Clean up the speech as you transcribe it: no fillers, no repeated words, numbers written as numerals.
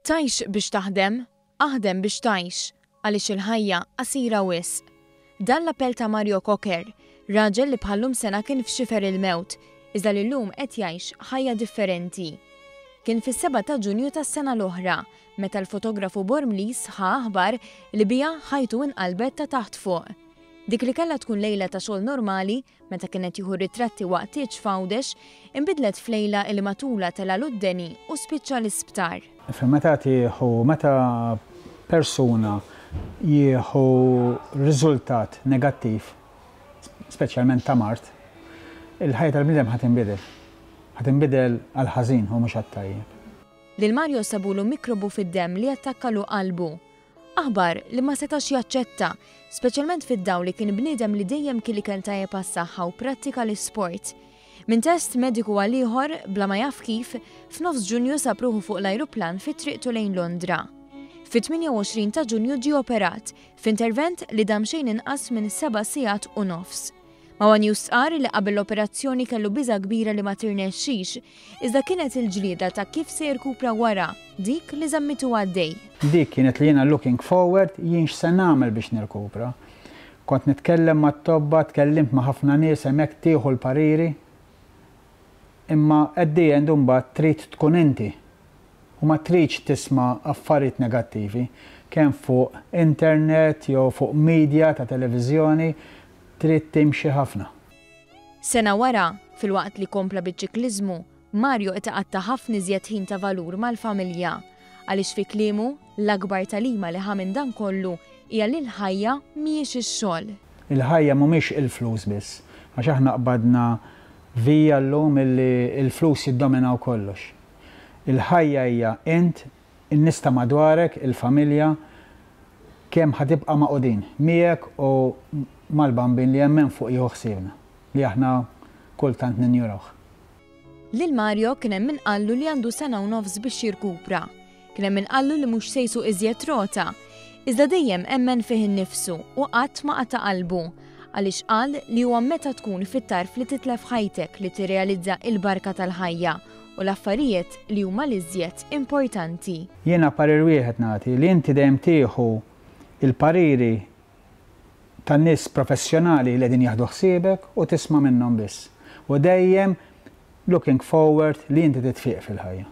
Tgħix biex taħdem, aħdem biex tgħix, għaliex il-ħajja qasira wisq. Dan l-appell ta' Mario Cocker, raġel li bħal-lum sena kien f'xifer il-mewt, iżda llum qed jgħix ħajja differenti. Kien fis-7 ta' Ġunju tas-sena l-oħra, meta l-fotografu Bormlis ħa aħbar li bija ħajtu inqalbet ta' taħt fuq. Dik li kellha tkun lejla ta' xogħol normali, meta kienet jieħu ritratti waqt tgħix fawdex, inbidlet f'lejla li matula tela l-uddeni u spiċċa l-isptar. Meta persuna jieħu riżultat negattiv, speċjalment ta' mard, il-ħajja tal-bniedem ħatinbidel għal ħażin u mhux għat-tajjeb. Lil Mario sabulu mikrobu fid-demm li attakkalu qalbu. Aħbar li ma setax jaċċetta, speċjalment fid-dawl li kien bniedem li dejjem kien ikel tajjeb għas-saħħa u prattika l-isport. Min test mediku għal ieħor bla ma jaf kif, f'nofs Ġunju sapruħu fuq l-ajruplan fit-triqtu lejn Londra. Fit-28 ta' Ġunju ġie operat, f'intervent li dam xejn inqas minn 7 sigħat u nofs. Ma wan justqar li qabel l-operazzjoni kellu biża' kbira li ma tirnexxix, iżda kienet il-ġlieda ta' kif se jirkupra wara, dik li żammitu għaddej. Dik kienet li jiena looking forward jien x'se nagħmel biex nirkupra. Kont nitkellem mat-tobba, tkellimt ma' ħafna nies hemmhekk tieħu l-pariri, imma at the end imbagħad trid tkun inti u ma tridx tisma' affarijiet negattivi kemm fuq internet jew fuq media ta' televiżjoni. Trid timxi ħafna. Sena wara, fil-waqt li kompla biċ-ċikliżmu, Mario itaqatta ħafna iżjed ħin ta' valur mal-familja, għaliex fi kliemu l-akbar talima li ħa minn dan kollu hija li l-ħajja mhijiex ix-xogħol. Il-ħajja mhumiex il-flus biss, għax aħna qbadna vija llum illi il-flus jiddominaw kollox. Il-ħajja hija int, in-nies ta' madwarek, il-familja, kemm ħatibqa' maqudin miegħek u mal-bambin li jemmen fuq joħsibna, li aħna kultant ninjurawh. Lil Mario kien hemm min qallu li għandu sena u nofs biex jirkupra. Kien hemm min qallu li mhux se jsuq iżjed rota. Iżda dejjem emmen fih innifsu u qatt ma qata' qalbu, għaliex qal li huwa meta tkun fit-tarf li titlef ħajtek li tirrealizza l-barka tal-ħajja u l-affarijiet li huma l-iżjed importanti. Jiena parir wieħed nagħti li inti dejjem tieħu il-pariri tan-nies professjonali li qegħdin jaħdu ħsiebek u tisma' minnhom biss. U dejjem looking forward li inti titfiq fil-ħajja.